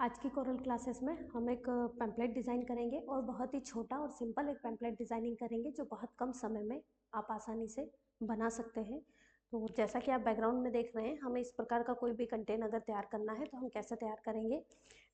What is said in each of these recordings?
आज की coral classes में हम एक पैम्पलेट डिज़ाइन करेंगे और बहुत ही छोटा और सिंपल एक पैम्पलेट डिज़ाइनिंग करेंगे जो बहुत कम समय में आप आसानी से बना सकते हैं। तो जैसा कि आप बैकग्राउंड में देख रहे हैं, हमें इस प्रकार का कोई भी कंटेंट अगर तैयार करना है तो हम कैसे तैयार करेंगे।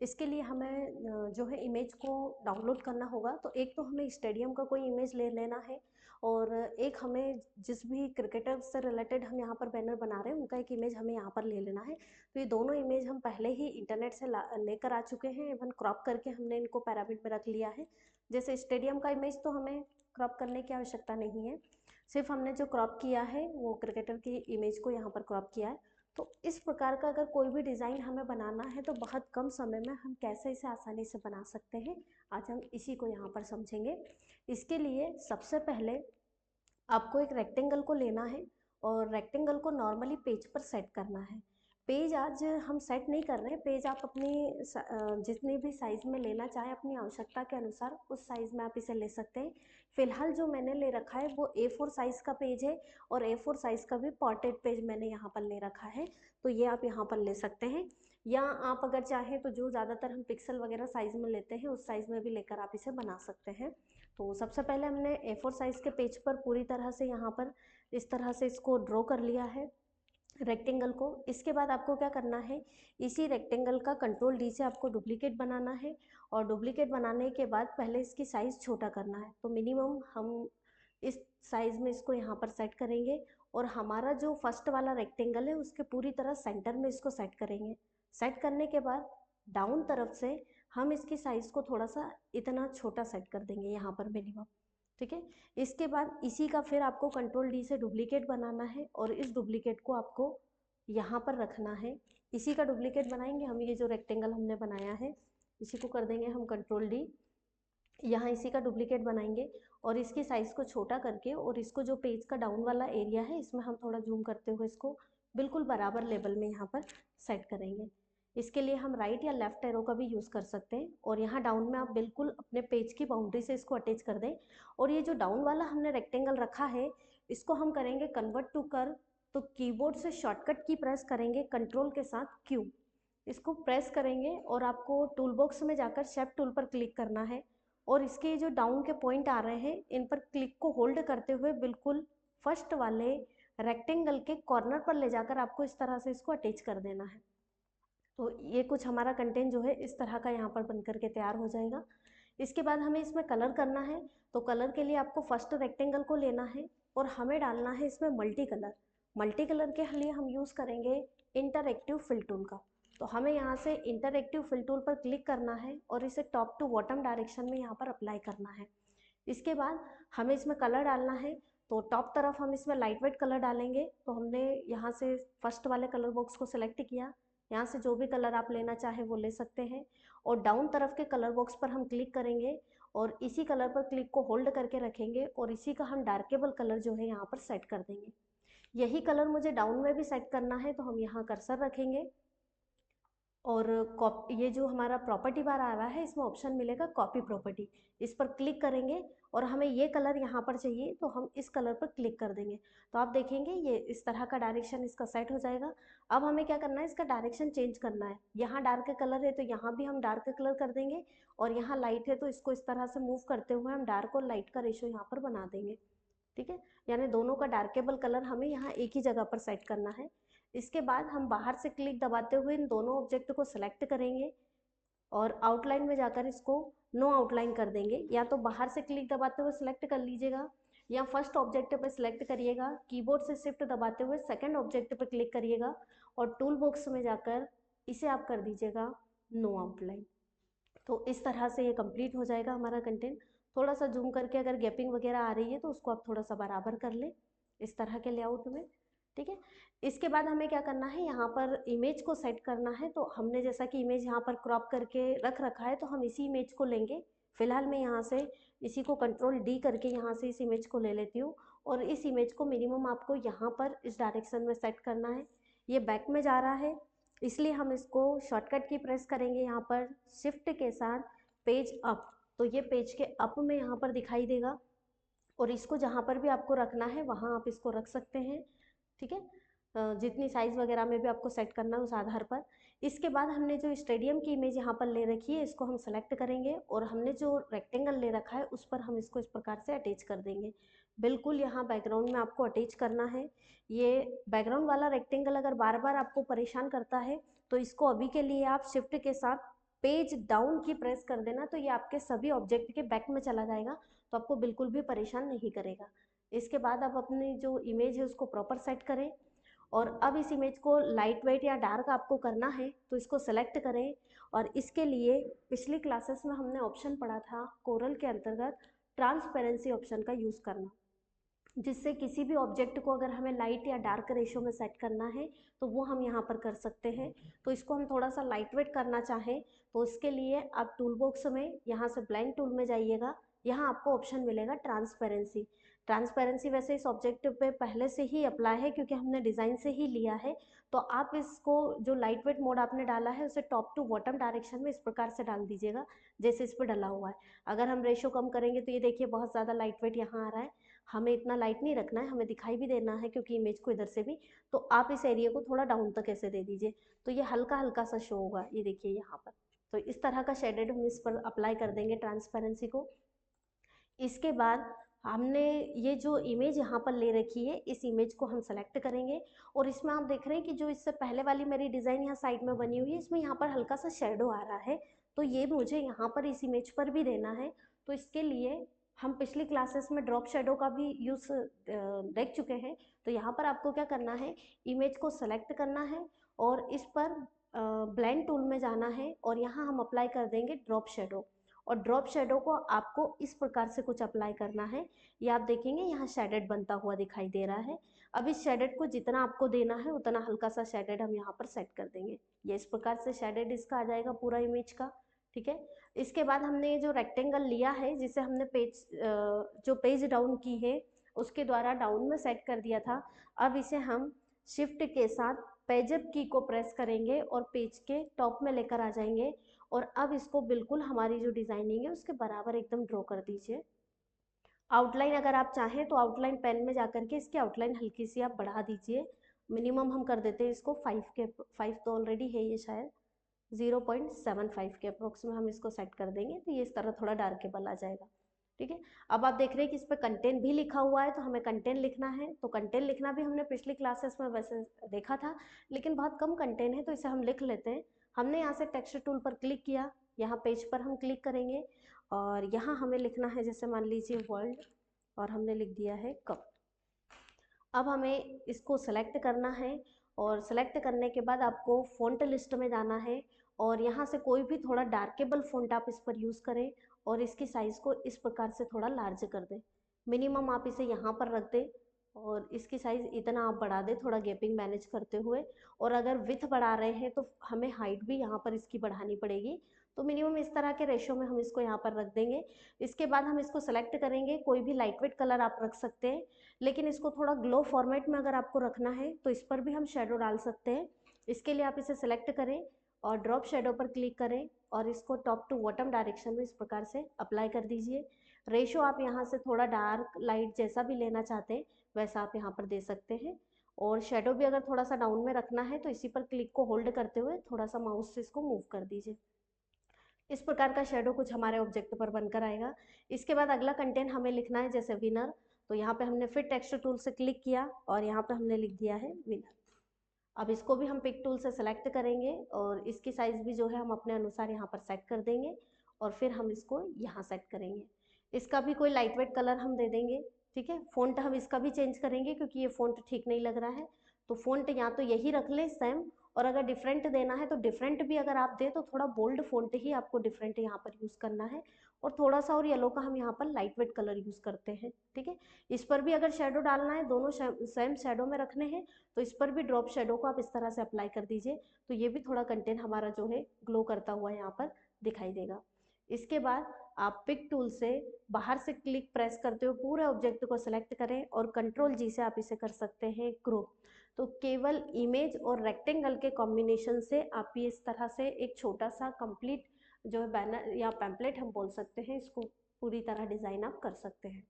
इसके लिए हमें जो है इमेज को डाउनलोड करना होगा। तो एक तो हमें स्टेडियम का कोई इमेज ले लेना है और एक हमें जिस भी क्रिकेटर से रिलेटेड हम यहाँ पर बैनर बना रहे हैं उनका एक इमेज हमें यहाँ पर ले लेना है। तो ये दोनों इमेज हम पहले ही इंटरनेट से लेकर आ चुके हैं, इवन क्रॉप करके हमने इनको पैरामिड में रख लिया है। जैसे स्टेडियम का इमेज तो हमें क्रॉप करने की आवश्यकता नहीं है, सिर्फ हमने जो क्रॉप किया है वो क्रिकेटर की इमेज को यहाँ पर क्रॉप किया है। तो इस प्रकार का अगर कोई भी डिज़ाइन हमें बनाना है तो बहुत कम समय में हम कैसे इसे आसानी से बना सकते हैं, आज हम इसी को यहाँ पर समझेंगे। इसके लिए सबसे पहले आपको एक रेक्टेंगल को लेना है और रेक्टेंगल को नॉर्मली पेज पर सेट करना है। पेज आज हम सेट नहीं कर रहे हैं, पेज आप अपनी जितनी भी साइज़ में लेना चाहें अपनी आवश्यकता के अनुसार उस साइज़ में आप इसे ले सकते हैं। फिलहाल जो मैंने ले रखा है वो A4 साइज़ का पेज है और A4 साइज़ का भी पॉर्ट्रेट पेज मैंने यहाँ पर ले रखा है, तो ये आप यहाँ पर ले सकते हैं। या आप अगर चाहें तो जो ज़्यादातर हम पिक्सल वगैरह साइज़ में लेते हैं उस साइज़ में भी लेकर आप इसे बना सकते हैं। तो सबसे पहले हमने A4 साइज़ के पेज पर पूरी तरह से यहाँ पर इस तरह से इसको ड्रॉ कर लिया है रेक्टेंगल को। इसके बाद आपको क्या करना है, इसी रेक्टेंगल का कंट्रोल D से आपको डुप्लीकेट बनाना है और डुप्लीकेट बनाने के बाद पहले इसकी साइज़ छोटा करना है। तो मिनिमम हम इस साइज़ में इसको यहाँ पर सेट करेंगे और हमारा जो फर्स्ट वाला रेक्टेंगल है उसके पूरी तरह सेंटर में इसको सेट करेंगे। सेट करने के बाद डाउन तरफ से हम इसकी साइज़ को थोड़ा सा इतना छोटा सेट कर देंगे यहाँ पर मिनिमम, ठीक है। इसके बाद इसी का फिर आपको कंट्रोल D से डुप्लीकेट बनाना है और इस डुप्लीकेट को आपको यहाँ पर रखना है। इसी का डुप्लीकेट बनाएंगे हम, ये जो रेक्टेंगल हमने बनाया है इसी को कर देंगे हम कंट्रोल D, यहाँ इसी का डुप्लीकेट बनाएंगे और इसकी साइज़ को छोटा करके और इसको जो पेज का डाउन वाला एरिया है इसमें हम थोड़ा जूम करते हुए इसको बिल्कुल बराबर लेवल में यहाँ पर सेट करेंगे। इसके लिए हम राइट या लेफ्ट एरो का भी यूज़ कर सकते हैं और यहाँ डाउन में आप बिल्कुल अपने पेज की बाउंड्री से इसको अटैच कर दें। और ये जो डाउन वाला हमने रेक्टेंगल रखा है इसको हम करेंगे कन्वर्ट टू कर्व। तो कीबोर्ड से शॉर्टकट की प्रेस करेंगे कंट्रोल के साथ Q, इसको प्रेस करेंगे और आपको टूल बॉक्स में जाकर शेप टूल पर क्लिक करना है और इसके जो डाउन के पॉइंट आ रहे हैं इन पर क्लिक को होल्ड करते हुए बिल्कुल फर्स्ट वाले रेक्टेंगल के कॉर्नर पर ले जाकर आपको इस तरह से इसको अटैच कर देना है। तो ये कुछ हमारा कंटेंट जो है इस तरह का यहाँ पर बन करके तैयार हो जाएगा। इसके बाद हमें इसमें कलर करना है, तो कलर के लिए आपको फर्स्ट रेक्टेंगल को लेना है और हमें डालना है इसमें मल्टी कलर। मल्टी कलर के लिए हम यूज़ करेंगे इंटरएक्टिव फिल टूल का। तो हमें यहाँ से इंटरएक्टिव फिल टूल पर क्लिक करना है और इसे टॉप टू बॉटम डायरेक्शन में यहाँ पर अप्लाई करना है। इसके बाद हमें इसमें कलर डालना है, तो टॉप तरफ हम इसमें लाइट वेट कलर डालेंगे। तो हमने यहाँ से फर्स्ट वाले कलर बॉक्स को सिलेक्ट किया, यहाँ से जो भी कलर आप लेना चाहे वो ले सकते हैं और डाउन तरफ के कलर बॉक्स पर हम क्लिक करेंगे और इसी कलर पर क्लिक को होल्ड करके रखेंगे और इसी का हम डार्केबल कलर जो है यहाँ पर सेट कर देंगे। यही कलर मुझे डाउन में भी सेट करना है, तो हम यहाँ कर्सर रखेंगे और ये जो हमारा प्रॉपर्टी बार आ रहा है इसमें ऑप्शन मिलेगा कॉपी प्रॉपर्टी, इस पर क्लिक करेंगे और हमें ये कलर यहाँ पर चाहिए तो हम इस कलर पर क्लिक कर देंगे। तो आप देखेंगे ये इस तरह का डायरेक्शन इसका सेट हो जाएगा। अब हमें क्या करना है, इसका डायरेक्शन चेंज करना है। यहाँ डार्क कलर है तो यहाँ भी हम डार्क कलर कर देंगे और यहाँ लाइट है तो इसको इस तरह से मूव करते हुए हम डार्क और लाइट का रेशो यहाँ पर बना देंगे, ठीक है। यानी दोनों का डार्केबल कलर हमें यहाँ एक ही जगह पर सेट करना है। इसके बाद हम बाहर से क्लिक दबाते हुए इन दोनों ऑब्जेक्ट को सिलेक्ट करेंगे और आउटलाइन में जाकर इसको नो आउटलाइन कर देंगे। या तो बाहर से क्लिक दबाते हुए सिलेक्ट कर लीजिएगा या फर्स्ट ऑब्जेक्ट पर सिलेक्ट करिएगा, कीबोर्ड से शिफ्ट दबाते हुए सेकंड ऑब्जेक्ट पर क्लिक करिएगा और टूल बॉक्स में जाकर इसे आप कर दीजिएगा नो आउटलाइन। तो इस तरह से ये कंप्लीट हो जाएगा हमारा कंटेंट। थोड़ा सा जूम करके अगर गैपिंग वगैरह आ रही है तो उसको आप थोड़ा सा बराबर कर लें इस तरह के लेआउट में, ठीक है। इसके बाद हमें क्या करना है, यहाँ पर इमेज को सेट करना है। तो हमने जैसा कि इमेज यहाँ पर क्रॉप करके रख रखा है तो हम इसी इमेज को लेंगे। फिलहाल मैं यहाँ से इसी को कंट्रोल D करके यहाँ से इस इमेज को ले लेती हूँ और इस इमेज को मिनिमम आपको यहाँ पर इस डायरेक्शन में सेट करना है। ये बैक में जा रहा है इसलिए हम इसको शॉर्टकट की प्रेस करेंगे यहाँ पर शिफ्ट के साथ पेज अप, तो ये पेज के अप में यहाँ पर दिखाई देगा और इसको जहाँ पर भी आपको रखना है वहाँ आप इसको रख सकते हैं, ठीक है। जितनी साइज़ वगैरह में भी आपको सेट करना है उस आधार पर। इसके बाद हमने जो स्टेडियम की इमेज यहाँ पर ले रखी है इसको हम सेलेक्ट करेंगे और हमने जो रेक्टेंगल ले रखा है उस पर हम इसको इस प्रकार से अटैच कर देंगे। बिल्कुल यहाँ बैकग्राउंड में आपको अटैच करना है। ये बैकग्राउंड वाला रेक्टेंगल अगर बार बार आपको परेशान करता है तो इसको अभी के लिए आप शिफ्ट के साथ पेज डाउन की प्रेस कर देना, तो ये आपके सभी ऑब्जेक्ट के बैक में चला जाएगा, तो आपको बिल्कुल भी परेशान नहीं करेगा। इसके बाद आप अपनी जो इमेज है उसको प्रॉपर सेट करें और अब इस इमेज को लाइट वेट या डार्क आपको करना है तो इसको सेलेक्ट करें। और इसके लिए पिछली क्लासेस में हमने ऑप्शन पढ़ा था कोरल के अंतर्गत ट्रांसपेरेंसी ऑप्शन का यूज़ करना, जिससे किसी भी ऑब्जेक्ट को अगर हमें लाइट या डार्क रेशो में सेट करना है तो वो हम यहाँ पर कर सकते हैं। तो इसको हम थोड़ा सा लाइट वेट करना चाहें तो उसके लिए आप टूल बॉक्स में यहाँ से ब्लेंड टूल में जाइएगा, यहाँ आपको ऑप्शन मिलेगा ट्रांसपेरेंसी। ट्रांसपेरेंसी वैसे इस ऑब्जेक्ट पे पहले से ही अप्लाई है क्योंकि हमने डिज़ाइन से ही लिया है, तो आप इसको जो लाइट वेट मोड आपने डाला है उसे टॉप टू बॉटम डायरेक्शन में इस प्रकार से डाल दीजिएगा जैसे इस पर डला हुआ है। अगर हम रेशो कम करेंगे तो ये देखिए बहुत ज़्यादा लाइट वेट यहाँ आ रहा है, हमें इतना लाइट नहीं रखना है, हमें दिखाई भी देना है क्योंकि इमेज को इधर से भी, तो आप इस एरिया को थोड़ा डाउन तक ऐसे दे दीजिए तो ये हल्का हल्का सा शो होगा, ये देखिए यहाँ पर। तो इस तरह का शेडेड हम इस पर अप्लाई कर देंगे ट्रांसपेरेंसी को। इसके बाद हमने ये जो इमेज यहाँ पर ले रखी है इस इमेज को हम सेलेक्ट करेंगे और इसमें आप देख रहे हैं कि जो इससे पहले वाली मेरी डिज़ाइन यहाँ साइड में बनी हुई है इसमें यहाँ पर हल्का सा शेडो आ रहा है, तो ये मुझे यहाँ पर इस इमेज पर भी देना है। तो इसके लिए हम पिछली क्लासेस में ड्रॉप शेडो का भी यूज़ देख चुके हैं। तो यहाँ पर आपको क्या करना है, इमेज को सेलेक्ट करना है और इस पर ब्लेंड टूल में जाना है और यहाँ हम अप्लाई कर देंगे ड्रॉप शेडो। और ड्रॉप शेडो को आपको इस प्रकार से कुछ अप्लाई करना है, ये आप देखेंगे यहाँ शेडेड बनता हुआ दिखाई दे रहा है। अब इस शेडेड को जितना आपको देना है उतना हल्का सा शेडेड हम यहाँ पर सेट कर देंगे, ये इस प्रकार से शेडेड इसका आ जाएगा पूरा इमेज का। ठीक है, इसके बाद हमने जो रेक्टेंगल लिया है जिसे हमने जो पेज डाउन की है उसके द्वारा डाउन में सेट कर दिया था, अब इसे हम शिफ्ट के साथ पेजअप की को प्रेस करेंगे और पेज के टॉप में लेकर आ जाएंगे और अब इसको बिल्कुल हमारी जो डिज़ाइनिंग है उसके बराबर एकदम ड्रॉ कर दीजिए। आउटलाइन अगर आप चाहें तो आउटलाइन पेन में जाकर के इसकी आउटलाइन हल्की सी आप बढ़ा दीजिए, मिनिमम हम कर देते हैं इसको 5 तो ऑलरेडी है ये शायद 0.75 के अप्रोक्स में हम इसको सेट कर देंगे, तो ये इस तरह थोड़ा डार्केबल आ जाएगा। ठीक है, अब आप देख रहे हैं कि इस पर कंटेंट भी लिखा हुआ है तो हमें कंटेंट लिखना है, तो कंटेंट लिखना भी हमने पिछली क्लासेस में वैसे देखा था लेकिन बहुत कम कंटेंट है तो इसे हम लिख लेते हैं। हमने यहाँ से टेक्स्ट टूल पर क्लिक किया, यहाँ पेज पर हम क्लिक करेंगे और यहाँ हमें लिखना है जैसे मान लीजिए वर्ल्ड और हमने लिख दिया है कप। अब हमें इसको सेलेक्ट करना है और सेलेक्ट करने के बाद आपको फ़ॉन्ट लिस्ट में जाना है और यहाँ से कोई भी थोड़ा डार्केबल फ़ॉन्ट आप इस पर यूज़ करें और इसकी साइज़ को इस प्रकार से थोड़ा लार्ज कर दें। मिनिमम आप इसे यहाँ पर रख दें और इसकी साइज़ इतना आप बढ़ा दें थोड़ा गैपिंग मैनेज करते हुए, और अगर विड्थ बढ़ा रहे हैं तो हमें हाइट भी यहाँ पर इसकी बढ़ानी पड़ेगी, तो मिनिमम इस तरह के रेशो में हम इसको यहाँ पर रख देंगे। इसके बाद हम इसको सेलेक्ट करेंगे, कोई भी लाइट वेट कलर आप रख सकते हैं लेकिन इसको थोड़ा ग्लो फॉर्मेट में अगर आपको रखना है तो इस पर भी हम शेडो डाल सकते हैं। इसके लिए आप इसे सेलेक्ट करें और ड्रॉप शेडो पर क्लिक करें और इसको टॉप टू बॉटम डायरेक्शन में इस प्रकार से अप्लाई कर दीजिए। रेशो आप यहाँ से थोड़ा डार्क लाइट जैसा भी लेना चाहते हैं वैसा आप यहाँ पर दे सकते हैं, और शेडो भी अगर थोड़ा सा डाउन में रखना है तो इसी पर क्लिक को होल्ड करते हुए थोड़ा सा माउस से इसको मूव कर दीजिए। इस प्रकार का शेडो कुछ हमारे ऑब्जेक्ट पर बनकर आएगा। इसके बाद अगला कंटेंट हमें लिखना है जैसे विनर, तो यहाँ पे हमने फिर टेक्स्ट टूल से क्लिक किया और यहाँ पे हमने लिख दिया है विनर। अब इसको भी हम पिक टूल से सेलेक्ट करेंगे और इसकी साइज़ भी जो है हम अपने अनुसार यहाँ पर सेट कर देंगे और फिर हम इसको यहाँ सेट करेंगे। इसका भी कोई लाइट वेट कलर हम दे देंगे। ठीक है, फ़ॉन्ट हम इसका भी चेंज करेंगे क्योंकि ये फ़ॉन्ट ठीक नहीं लग रहा है, तो फ़ॉन्ट या तो यही रख लें सेम, और अगर डिफरेंट देना है तो डिफरेंट भी अगर आप दें तो थोड़ा बोल्ड फ़ॉन्ट ही आपको डिफरेंट यहाँ पर यूज़ करना है, और थोड़ा सा और येलो का हम यहाँ पर लाइट वेट कलर यूज़ करते हैं। ठीक है, इस पर भी अगर शेडो डालना है, दोनों सेम शेडो में रखने हैं तो इस पर भी ड्रॉप शेडो को आप इस तरह से अप्लाई कर दीजिए, तो ये भी थोड़ा कंटेंट हमारा जो है ग्लो करता हुआ यहाँ पर दिखाई देगा। इसके बाद आप पिक टूल से बाहर से क्लिक प्रेस करते हुए पूरे ऑब्जेक्ट को सिलेक्ट करें और कंट्रोल जी से आप इसे कर सकते हैं ग्रुप। तो केवल इमेज और रेक्टेंगल के कॉम्बिनेशन से आप ये इस तरह से एक छोटा सा कंप्लीट जो है बैनर या पैम्पलेट हम बोल सकते हैं, इसको पूरी तरह डिज़ाइन आप कर सकते हैं।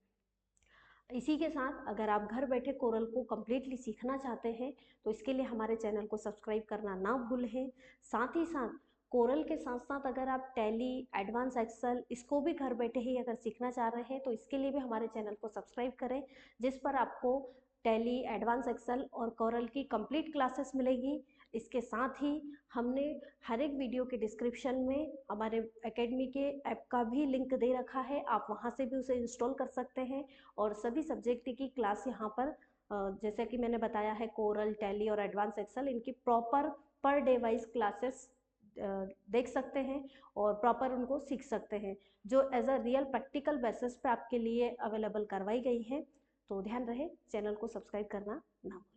इसी के साथ अगर आप घर बैठे कोरल को कम्प्लीटली सीखना चाहते हैं तो इसके लिए हमारे चैनल को सब्सक्राइब करना ना भूलें। साथ ही साथ कोरल के साथ साथ अगर आप टैली, एडवांस एक्सेल इसको भी घर बैठे ही अगर सीखना चाह रहे हैं तो इसके लिए भी हमारे चैनल को सब्सक्राइब करें, जिस पर आपको टैली, एडवांस एक्सेल और कोरल की कंप्लीट क्लासेस मिलेगी। इसके साथ ही हमने हर एक वीडियो के डिस्क्रिप्शन में हमारे एकेडमी के ऐप का भी लिंक दे रखा है, आप वहां से भी उसे इंस्टॉल कर सकते हैं और सभी सब्जेक्ट की क्लास यहाँ पर जैसे कि मैंने बताया है कोरल, टैली और एडवांस एक्सेल, इनकी proper per day wise classes देख सकते हैं और प्रॉपर उनको सीख सकते हैं, जो as a real practical basis पे आपके लिए अवेलेबल करवाई गई है। तो ध्यान रहे, चैनल को सब्सक्राइब करना ना भूलें।